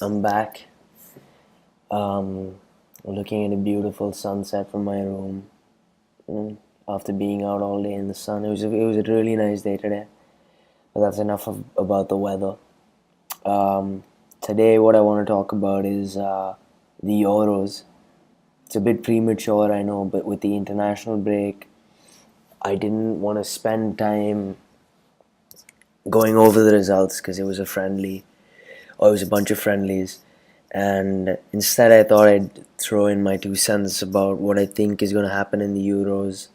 I'm back. Um, Looking at a beautiful sunset from my room. After being out all day in the sun, it was a really nice day today. But that's enough about the weather. Today, what I want to talk about is the Euros. It's a bit premature, I know, but with the international break, I didn't want to spend time going over the results because it was a friendly, or it was a bunch of friendlies. And instead, I thought I'd throw in my 2 cents about what I think is going to happen in the Euros,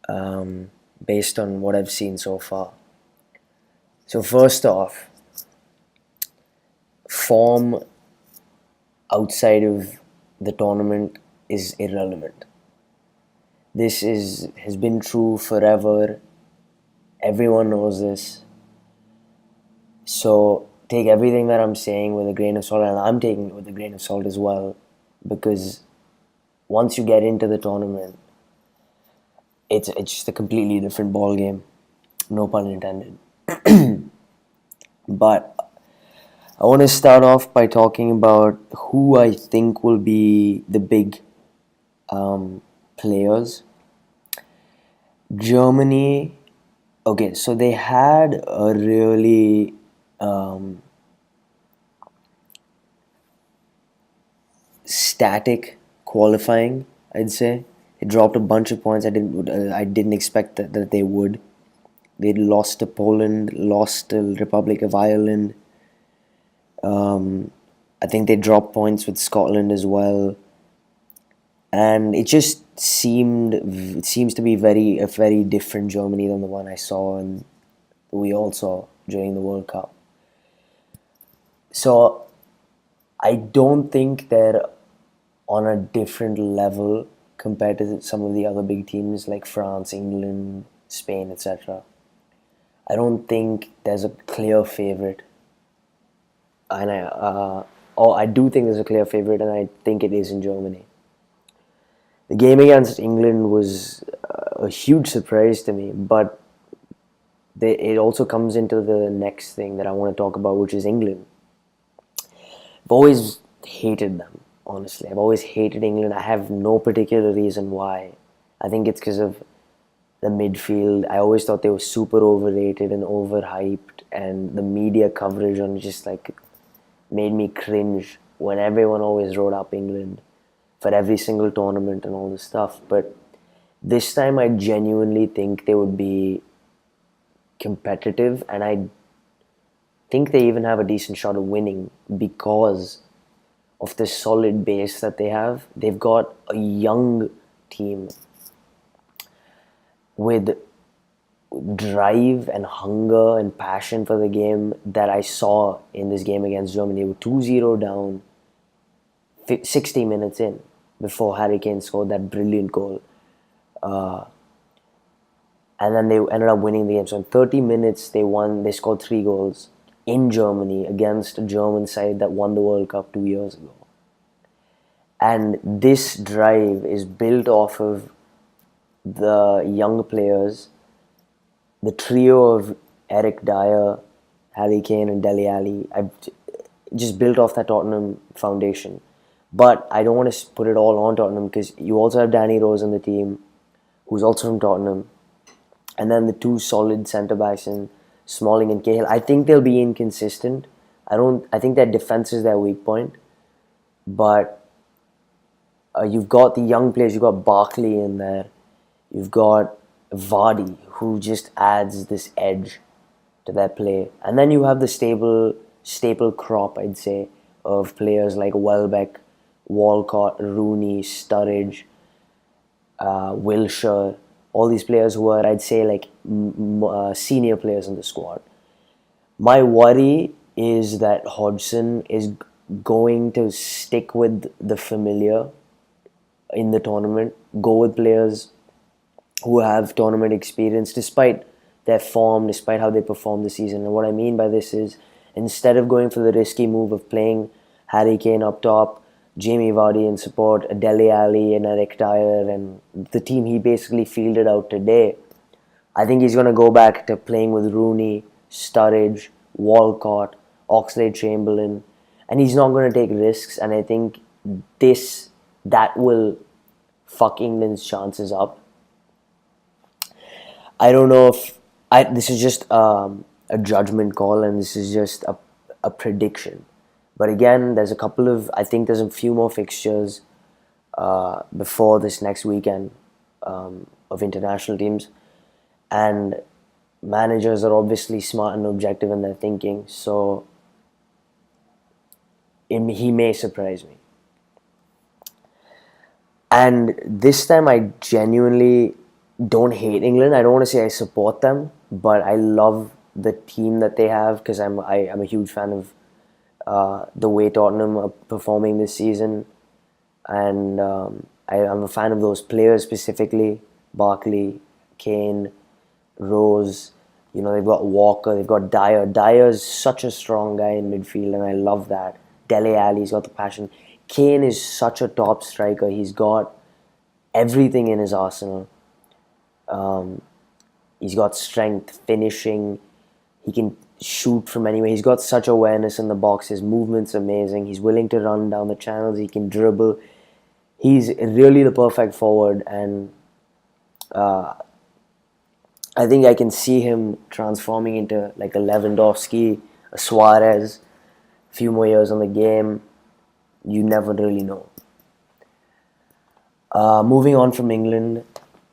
um, based on what I've seen so far. So, first off, form outside of the tournament is irrelevant. This has been true forever. Everyone knows this. So take everything that I'm saying with a grain of salt, and I'm taking it with a grain of salt as well, because once you get into the tournament, it's just a completely different ball game. No pun intended. But I want to start off by talking about who I think will be the big players. Germany. Okay, so they had a really static qualifying. I'd say it dropped a bunch of points. I didn't expect that they would. They lost to Poland, lost to Republic of Ireland. I think they dropped points with Scotland as well, and it seems to be a very different Germany than the one I saw and we all saw during the World Cup. So I don't think they're on a different level compared to some of the other big teams like France, England, Spain, etc. I don't think there's a clear favorite, and I do think there's a clear favorite, and I think it is in Germany. The game against England was a huge surprise to me, but it also comes into the next thing that I want to talk about, which is England. I've always hated them, honestly. I've always hated England. I have no particular reason why. I think it's because of the midfield. I always thought they were super overrated and overhyped, and the media coverage on just like made me cringe when everyone always wrote up England for every single tournament and all this stuff. But this time, I genuinely think they would be competitive, and I think they even have a decent shot of winning because of the solid base that they have. They've got a young team with drive and hunger and passion for the game that I saw in this game against Germany. They were 2-0 down 60 minutes in before Harry Kane scored that brilliant goal. And then they ended up winning the game. So in 30 minutes, they won. They scored 3 goals in Germany against a German side that won the World Cup 2 years ago. And this drive is built off of the young players, the trio of Eric Dyer, Harry Kane, and Dele Alli. I've just built off that Tottenham foundation. But I don't want to put it all on Tottenham because you also have Danny Rose in the team, who's also from Tottenham. And then the two solid centre backs in Smalling and Cahill. I think they'll be inconsistent. I think their defense is their weak point. But you've got the young players. You've got Barkley in there. You've got Vardy, who just adds this edge to their play. And then you have the staple crop, I'd say, of players like Welbeck, Walcott, Rooney, Sturridge, Wilshere, all these players who are, I'd say, like senior players in the squad. My worry is that Hodgson is going to stick with the familiar in the tournament, go with players who have tournament experience despite their form, despite how they perform this season. And what I mean by this is, instead of going for the risky move of playing Harry Kane up top, Jamie Vardy in support, Dele Alli and Eric Dyer and the team he basically fielded out today, I think he's going to go back to playing with Rooney, Sturridge, Walcott, Oxlade-Chamberlain, and he's not going to take risks. And I think that will fuck England's chances up. I don't know if this is just a judgment call, and this is just a prediction. But again, I think there's a few more fixtures before this next weekend of international teams, and managers are obviously smart and objective in their thinking, so he may surprise me. And this time, I genuinely don't hate England. I don't want to say I support them, but I love the team that they have because I'm a huge fan of the way Tottenham are performing this season, and I'm a fan of those players specifically: Barkley, Kane, Rose. They've got Walker, they've got Dyer. Dyer's such a strong guy in midfield, and I love that. Dele Alli's got the passion. Kane is such a top striker. He's got everything in his arsenal. He's got strength, finishing. He can shoot from anywhere. He's got such awareness in the box. His movement's amazing. He's willing to run down the channels. He can dribble. He's really the perfect forward, and I think I can see him transforming into like a Lewandowski, a Suarez. A few more years on the game. You never really know. Moving on from England,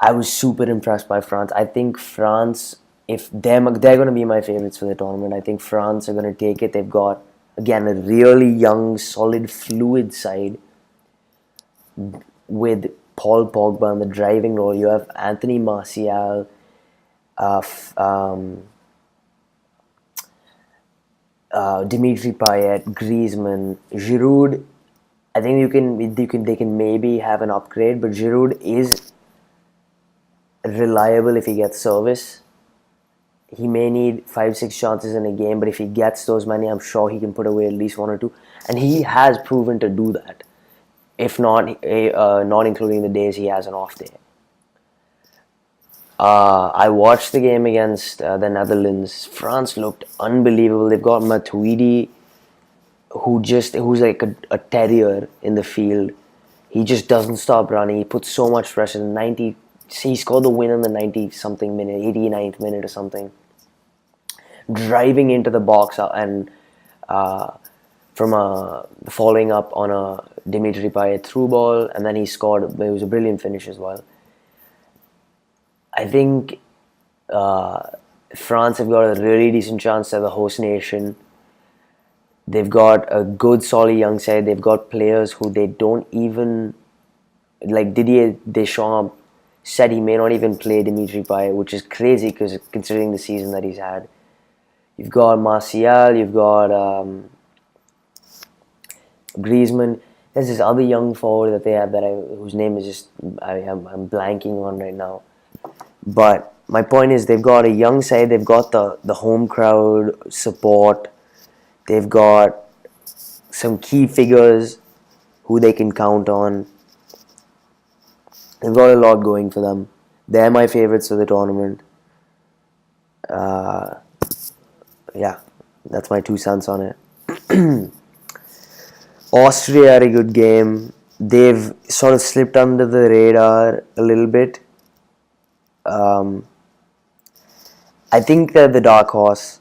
I was super impressed by France. I think France, if they're going to be my favorites for the tournament, I think France are going to take it. They've got, again, a really young, solid, fluid side with Paul Pogba in the driving role. You have Anthony Martial, Dimitri Payet, Griezmann, Giroud. I think they can maybe have an upgrade, but Giroud is reliable if he gets service. He may need 5-6 chances in a game, but if he gets those many, I'm sure he can put away at least 1 or 2, and he has proven to do that. If not, not including the days he has an off day. I watched the game against the Netherlands. France looked unbelievable. They've got Matuidi, who's like a terrier in the field. He just doesn't stop running. He puts so much pressure. He scored the win in the 90-something minute, 89th minute or something. Driving into the box and following up on a Dimitri Payet through ball, and then he scored. It was a brilliant finish as well. I think France have got a really decent chance. They're the host nation. They've got a good, solid young side. They've got players who they don't even... Like Didier Deschamps said he may not even play Dimitri Payet, which is crazy considering the season that he's had. You've got Martial, you've got Griezmann. There's this other young forward that they have whose name is just... I'm blanking on right now. But my point is, they've got a young side. They've got the home crowd support. They've got some key figures who they can count on. They've got a lot going for them. They're my favorites for the tournament. Yeah, that's my 2 cents on it. Austria had a good game. They've sort of slipped under the radar a little bit. I think they're the dark horse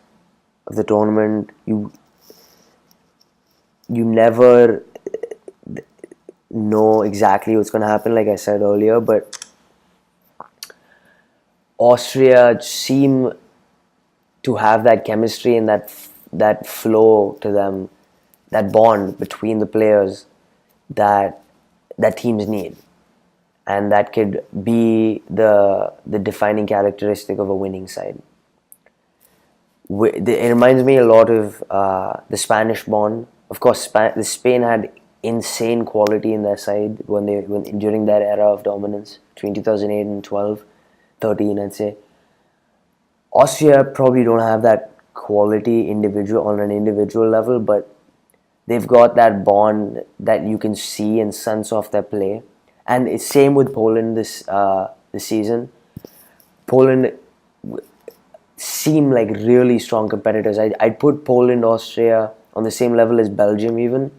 of the tournament. You never know exactly what's going to happen, like I said earlier, but Austria seem to have that chemistry and that flow to them, that bond between the players that teams need, and that could be the defining characteristic of a winning side. It reminds me a lot of the Spanish bond. Of course, Spain had insane quality in their side during their era of dominance between 2008 and 13, I'd say. Austria probably don't have that quality on an individual level, but they've got that bond that you can see and sense off their play. And it's same with Poland this season. Poland seem like really strong competitors. I'd put Poland, Austria, on the same level as Belgium even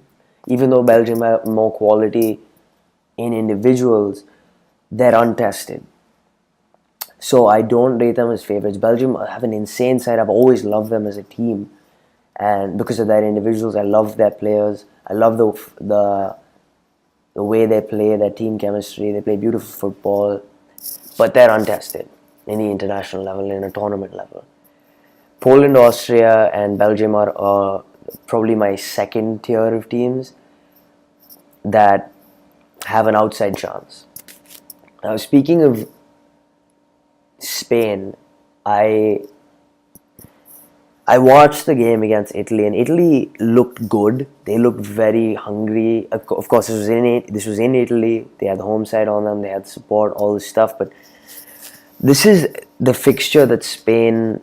though Belgium have more quality in individuals, they're untested. So I don't rate them as favorites. Belgium have an insane side. I've always loved them as a team, and because of their individuals, I love their players. I love the way they play, their team chemistry. They play beautiful football, but they're untested in the international level, in a tournament level. Poland, Austria, and Belgium are probably my second tier of teams that have an outside chance. Now, speaking of Spain, I watched the game against Italy, and Italy looked good. They looked very hungry. Of course, this was in Italy. They had the home side on them. They had support, all this stuff. But this is the fixture that Spain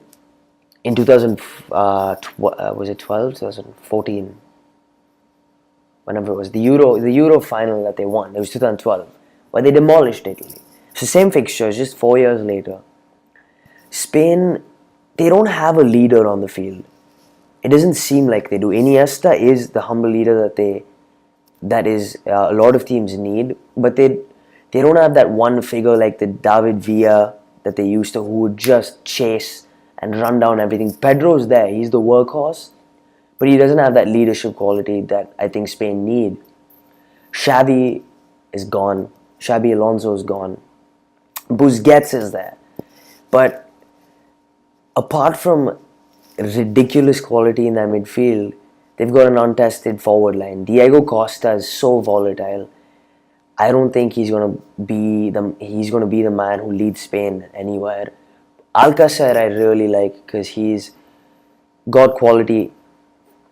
in 2000 was it 12, 2014, whenever it was the Euro final that they won. It was 2012, where they demolished Italy. So same fixture, just 4 years later. Spain, they don't have a leader on the field. It doesn't seem like they do. Iniesta is the humble leader that is a lot of teams need, but they don't have that one figure like the David Villa that they used to, who would just chase and run down everything. Pedro's there, he's the workhorse, but he doesn't have that leadership quality that I think Spain need. Xavi is gone. Xabi Alonso is gone. Busquets is there, but apart from ridiculous quality in their midfield, they've got an untested forward line. Diego Costa is so volatile. I don't think he's gonna be the man who leads Spain anywhere. Alcacer I really like because he's got quality.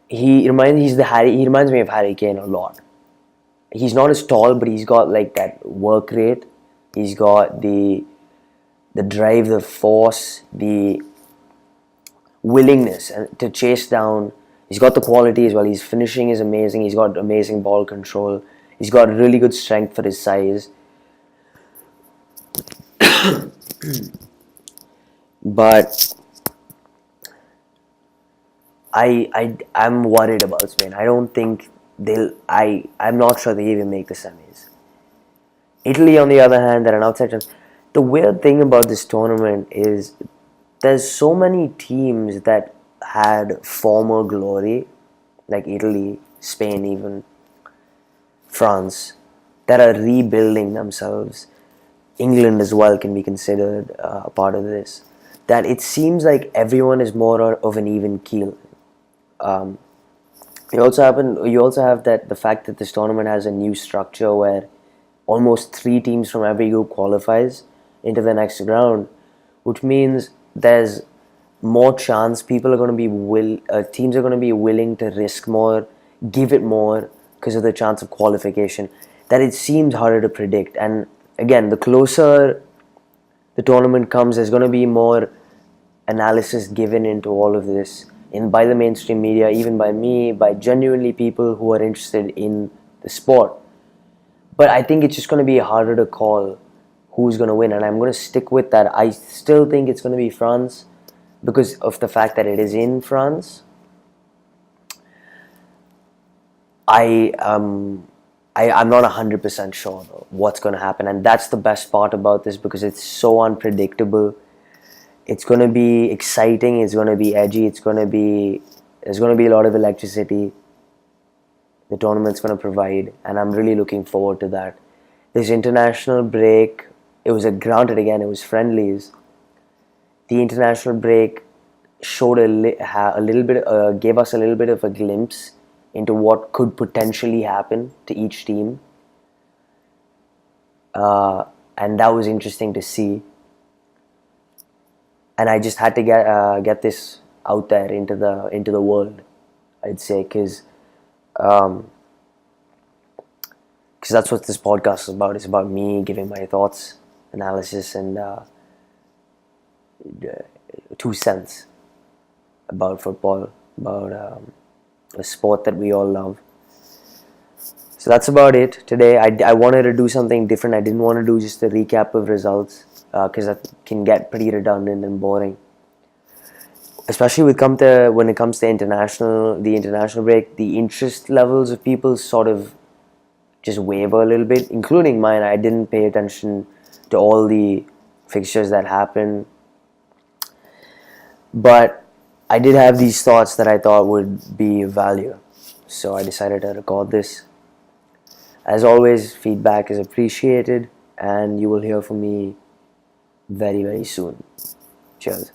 He reminds me of Harry Kane a lot. He's not as tall, but he's got like that work rate. He's got the drive, the force, the willingness to chase down. He's got the quality as well. His finishing is amazing. He's got amazing ball control. He's got really good strength for his size. But I'm worried about Spain. I don't think I'm not sure they even make the semis. Italy, on the other hand, they're an outside chance. The weird thing about this tournament is there's so many teams that had former glory, like Italy, Spain even, France, that are rebuilding themselves. England as well can be considered a part of this. That it seems like everyone is more of an even keel. You also have that the fact that this tournament has a new structure where almost 3 teams from every group qualifies into the next round, which means there's more chance teams are going to be willing to risk more, give it more because of the chance of qualification, that it seems harder to predict. And again, the closer the tournament comes, there's going to be more analysis given into all of this by the mainstream media, even by me, by genuinely people who are interested in the sport. But I think it's just going to be harder to call who's going to win, and I'm going to stick with that. I still think it's going to be France because of the fact that it is in France. I'm not 100% sure though what's going to happen, and that's the best part about this because it's so unpredictable. It's going to be exciting. It's going to be edgy. There's going to be a lot of electricity. The tournament's going to provide, and I'm really looking forward to that. This international break, it was friendlies. The international break showed gave us a little bit of a glimpse into what could potentially happen to each team, and that was interesting to see. And I just had to get this out there into the world, I'd say, because that's what this podcast is about. It's about me giving my thoughts, analysis, and 2 cents about football, about a sport that we all love. So that's about it today. I wanted to do something different. I didn't want to do just a recap of results because that can get pretty redundant and boring. especially when it comes to the international break, the interest levels of people sort of just waver a little bit, including mine. I didn't pay attention to all the fixtures that happened, but I did have these thoughts that I thought would be of value, so I decided to record this. As always, feedback is appreciated, and you will hear from me very, very soon. Cheers.